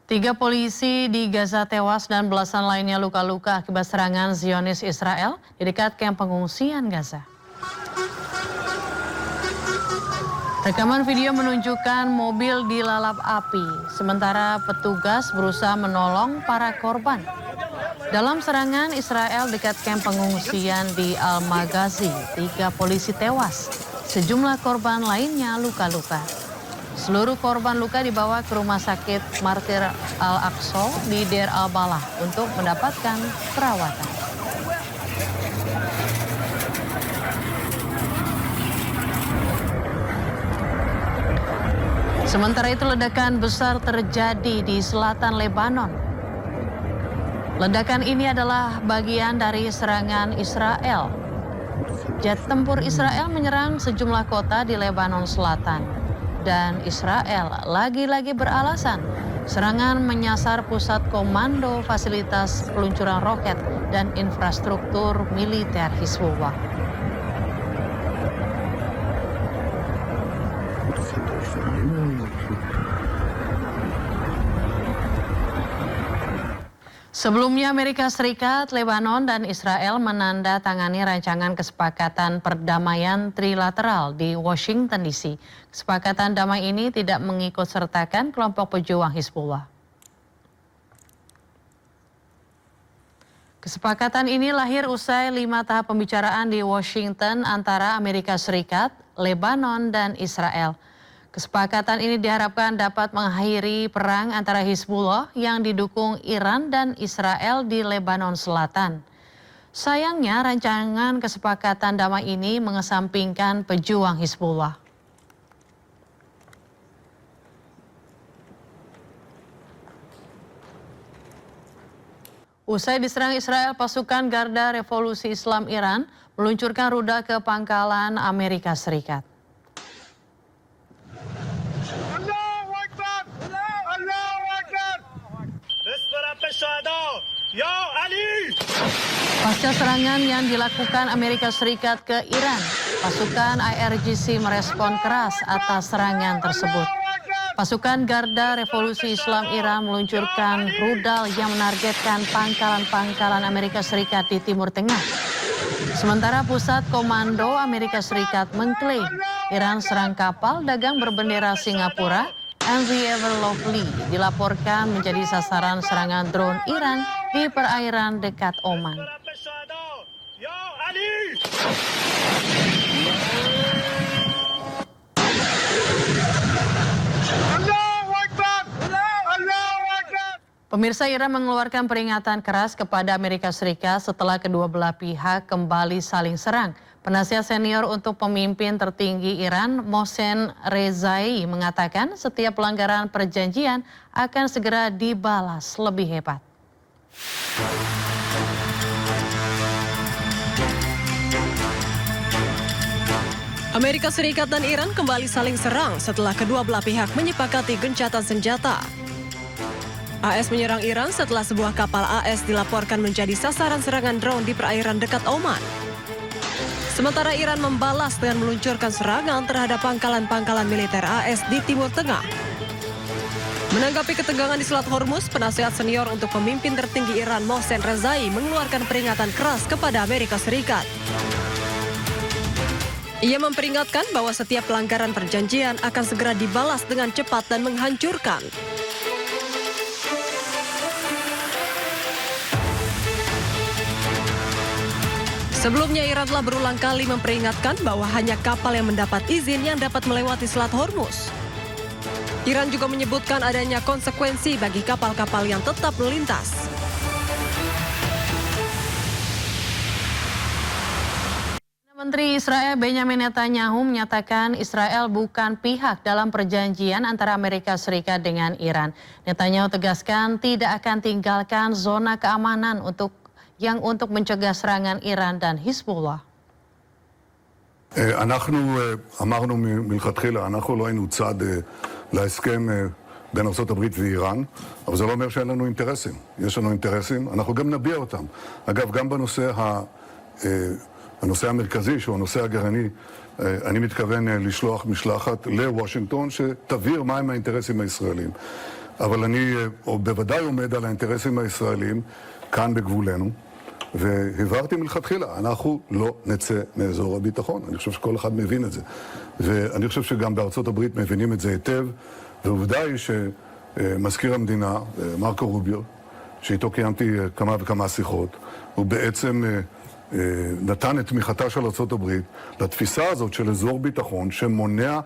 3 polisi di Gaza tewas dan belasan lainnya luka-luka akibat serangan Zionis Israel di dekat kamp pengungsian Gaza. Rekaman video menunjukkan mobil dilalap api, sementara petugas berusaha menolong para korban. Dalam serangan Israel dekat kamp pengungsian di Al-Maghazi, 3 polisi tewas. Sejumlah korban lainnya luka-luka. Seluruh korban luka dibawa ke rumah sakit Martir Al-Aqsa di Deir al-Balah untuk mendapatkan perawatan. Sementara itu ledakan besar terjadi di selatan Lebanon. Ledakan ini adalah bagian dari serangan Israel. Jet tempur Israel menyerang sejumlah kota di Lebanon Selatan. Dan Israel lagi-lagi beralasan serangan menyasar pusat komando fasilitas peluncuran roket dan infrastruktur militer Hizbullah. Sebelumnya Amerika Serikat, Lebanon, dan Israel menandatangani rancangan kesepakatan perdamaian trilateral di Washington DC. Kesepakatan damai ini tidak mengikutsertakan kelompok pejuang Hizbullah. Kesepakatan ini lahir usai 5 tahap pembicaraan di Washington antara Amerika Serikat, Lebanon, dan Israel. Kesepakatan ini diharapkan dapat mengakhiri perang antara Hizbullah yang didukung Iran dan Israel di Lebanon Selatan. Sayangnya rancangan kesepakatan damai ini mengesampingkan pejuang Hizbullah. Usai diserang Israel, pasukan Garda Revolusi Islam Iran meluncurkan rudal ke pangkalan Amerika Serikat. Pasca serangan yang dilakukan Amerika Serikat ke Iran, pasukan IRGC merespon keras atas serangan tersebut. Pasukan Garda Revolusi Islam Iran meluncurkan rudal yang menargetkan pangkalan-pangkalan Amerika Serikat di Timur Tengah. Sementara Pusat Komando Amerika Serikat mengklaim Iran serang kapal dagang berbendera Singapura, MV Ever Lovely, dilaporkan menjadi sasaran serangan drone Iran di perairan dekat Oman. Pemirsa, Iran mengeluarkan peringatan keras kepada Amerika Serikat setelah kedua belah pihak kembali saling serang. Penasihat senior untuk pemimpin tertinggi Iran, Mohsen Rezai, mengatakan setiap pelanggaran perjanjian akan segera dibalas lebih hebat. Amerika Serikat dan Iran kembali saling serang setelah kedua belah pihak menyepakati gencatan senjata. AS menyerang Iran setelah sebuah kapal AS dilaporkan menjadi sasaran serangan drone di perairan dekat Oman. Sementara Iran membalas dengan meluncurkan serangan terhadap pangkalan-pangkalan militer AS di Timur Tengah. Menanggapi ketegangan di Selat Hormuz, penasihat senior untuk pemimpin tertinggi Iran, Mohsen Rezai, mengeluarkan peringatan keras kepada Amerika Serikat. Ia memperingatkan bahwa setiap pelanggaran perjanjian akan segera dibalas dengan cepat dan menghancurkan. Sebelumnya Iran telah berulang kali memperingatkan bahwa hanya kapal yang mendapat izin yang dapat melewati Selat Hormuz. Iran juga menyebutkan adanya konsekuensi bagi kapal-kapal yang tetap melintas. Menteri Israel Benjamin Netanyahu menyatakan Israel bukan pihak dalam perjanjian antara Amerika Serikat dengan Iran. Netanyahu tegaskan tidak akan tinggalkan zona keamanan untuk mencegah serangan Iran dan Hizbullah. אנחנו אמרנו מלכתחילה, אנחנו לא היינו צד להסכם בין ארצות הברית ואיראן, אבל זה לא אומר שאין לנו אינטרסים. יש לנו אינטרסים, אנחנו גם נביע אותם. אגב, גם הנושא המרכזי, שהוא הנושא הגרעיני, אני מתכוון לשלוח משלחת לוושינגטון שתבהיר מהם האינטרסים הישראלים. אבל אני בוודאי עומד על האינטרסים הישראלים כאן בגבולנו, והבהרתי מלכתחילה, אנחנו לא נצא מאזור הביטחון. אני חושב שכל אחד מבין את זה. ואני חושב שגם בארצות הברית מבינים את זה היטב, ועובדה היא שמזכיר המדינה, מרקו רוביו, שאיתו קיימתי כמה וכמה שיחות, הוא בעצם נתן את תמיכתה של ארצות הברית לתפיסה הזאת של אזור ביטחון שמונע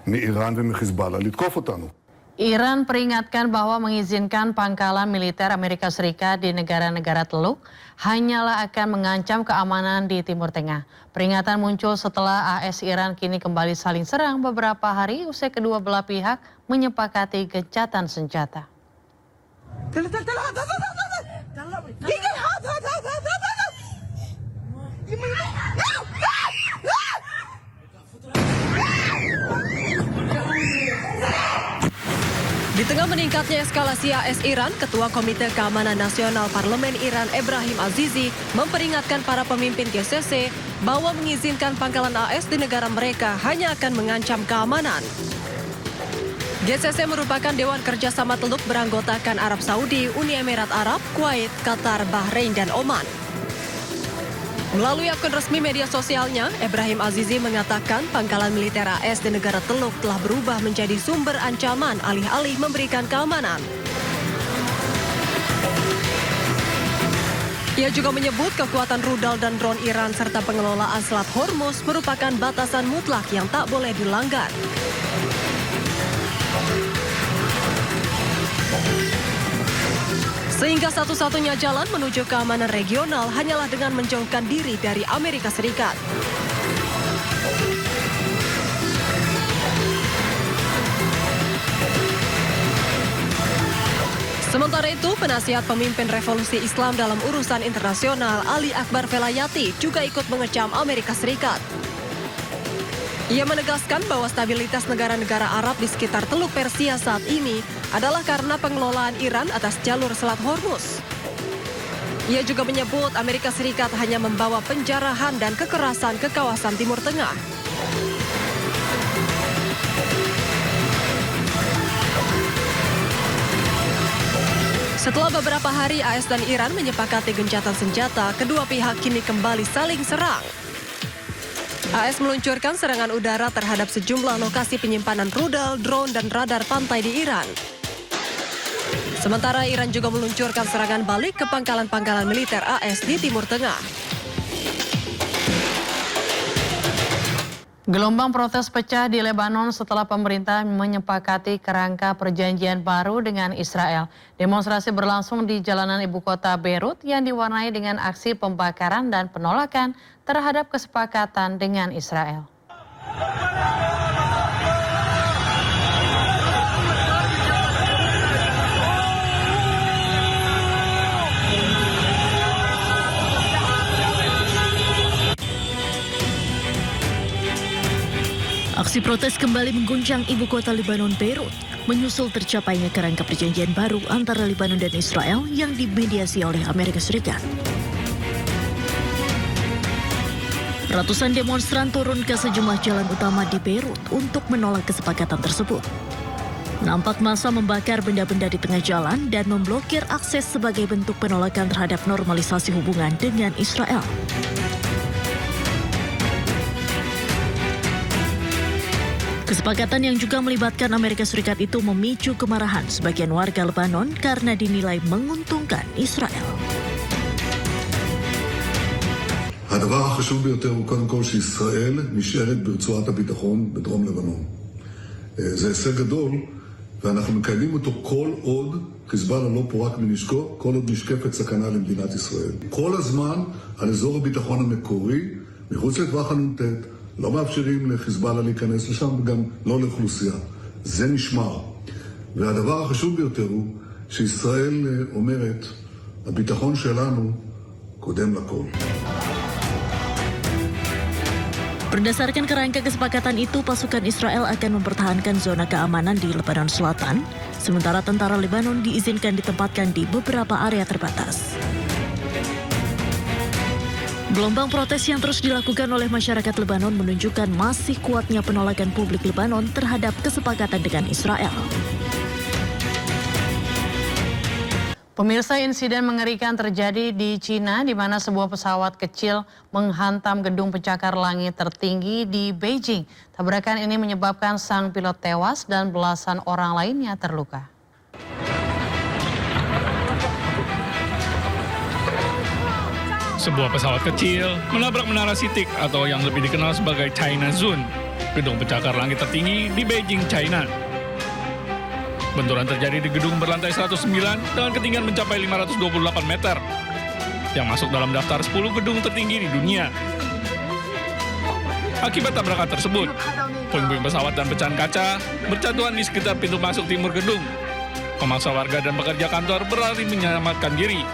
מאיראן ומחיזבאללה לתקוף אותנו. Iran peringatkan bahwa mengizinkan pangkalan militer Amerika Serikat di negara-negara Teluk hanyalah akan mengancam keamanan di Timur Tengah. Peringatan muncul setelah AS Iran kini kembali saling serang beberapa hari usai kedua belah pihak menyepakati gencatan senjata. Di tengah meningkatnya eskalasi AS Iran, Ketua Komite Keamanan Nasional Parlemen Iran Ebrahim Azizi memperingatkan para pemimpin GCC bahwa mengizinkan pangkalan AS di negara mereka hanya akan mengancam keamanan. GCC merupakan Dewan Kerjasama Teluk beranggotakan Arab Saudi, Uni Emirat Arab, Kuwait, Qatar, Bahrain, dan Oman. Melalui akun resmi media sosialnya, Ebrahim Azizi mengatakan pangkalan militer AS di negara Teluk telah berubah menjadi sumber ancaman alih-alih memberikan keamanan. Ia juga menyebut kekuatan rudal dan drone Iran serta pengelolaan Selat Hormuz merupakan batasan mutlak yang tak boleh dilanggar. Sehingga satu-satunya jalan menuju keamanan regional hanyalah dengan menjauhkan diri dari Amerika Serikat. Sementara itu, penasihat pemimpin revolusi Islam dalam urusan internasional Ali Akbar Velayati juga ikut mengecam Amerika Serikat. Ia menegaskan bahwa stabilitas negara-negara Arab di sekitar Teluk Persia saat ini adalah karena pengelolaan Iran atas jalur Selat Hormuz. Ia juga menyebut Amerika Serikat hanya membawa penjarahan dan kekerasan ke kawasan Timur Tengah. Setelah beberapa hari AS dan Iran menyepakati gencatan senjata, kedua pihak kini kembali saling serang. AS meluncurkan serangan udara terhadap sejumlah lokasi penyimpanan rudal, drone, dan radar pantai di Iran. Sementara Iran juga meluncurkan serangan balik ke pangkalan-pangkalan militer AS di Timur Tengah. Gelombang protes pecah di Lebanon setelah pemerintah menyepakati kerangka perjanjian baru dengan Israel. Demonstrasi berlangsung di jalanan ibu kota Beirut yang diwarnai dengan aksi pembakaran dan penolakan terhadap kesepakatan dengan Israel. Aksi protes kembali mengguncang ibu kota Lebanon, Beirut, menyusul tercapainya kerangka perjanjian baru antara Lebanon dan Israel yang dimediasi oleh Amerika Serikat. Ratusan demonstran turun ke sejumlah jalan utama di Beirut untuk menolak kesepakatan tersebut. Nampak massa membakar benda-benda di tengah jalan dan memblokir akses sebagai bentuk penolakan terhadap normalisasi hubungan dengan Israel. Kesepakatan yang juga melibatkan Amerika Serikat itu memicu kemarahan sebagian warga Lebanon karena dinilai menguntungkan Israel. הדבר החשוב ביותר הוא קודם כל שישראל נשארת ברצועת הביטחון בדרום לבנון. זה הישג גדול, ואנחנו מקיימים אותו כל עוד חיזבאללה לא פורק מנשקו, כל עוד נשקפת סכנה למדינת ישראל. כל הזמן על אזור הביטחון המקורי, מחוץ לטווח הנ"ט, לא מאפשרים לחיזבאללה להיכנס לשם וגם לא לאוכלוסייה. זה נשמר. והדבר החשוב ביותר הוא שישראל אומרת, הביטחון שלנו קודם לכל. Berdasarkan kerangka kesepakatan itu, pasukan Israel akan mempertahankan zona keamanan di Lebanon Selatan, sementara tentara Lebanon diizinkan ditempatkan di beberapa area terbatas. Gelombang protes yang terus dilakukan oleh masyarakat Lebanon menunjukkan masih kuatnya penolakan publik Lebanon terhadap kesepakatan dengan Israel. Pemirsa, insiden mengerikan terjadi di Cina di mana sebuah pesawat kecil menghantam gedung pencakar langit tertinggi di Beijing. Tabrakan ini menyebabkan sang pilot tewas dan belasan orang lainnya terluka. Sebuah pesawat kecil menabrak menara Sitik atau yang lebih dikenal sebagai China Zone, gedung pencakar langit tertinggi di Beijing, China. Benturan terjadi di gedung berlantai 109 dengan ketinggian mencapai 528 meter, yang masuk dalam daftar 10 gedung tertinggi di dunia. Akibat tabrakan tersebut, puing-puing pesawat dan pecahan kaca berjatuhan di sekitar pintu masuk timur gedung, memaksa warga dan pekerja kantor berlari menyelamatkan diri.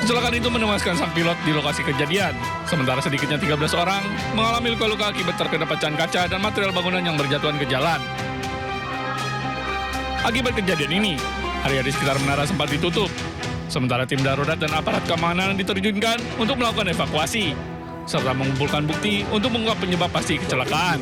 Kecelakaan itu menewaskan sang pilot di lokasi kejadian, sementara sedikitnya 13 orang mengalami luka-luka akibat terkena pecahan kaca dan material bangunan yang berjatuhan ke jalan. Akibat kejadian ini, area di sekitar menara sempat ditutup, sementara tim darurat dan aparat keamanan diterjunkan untuk melakukan evakuasi, serta mengumpulkan bukti untuk mengungkap penyebab pasti kecelakaan.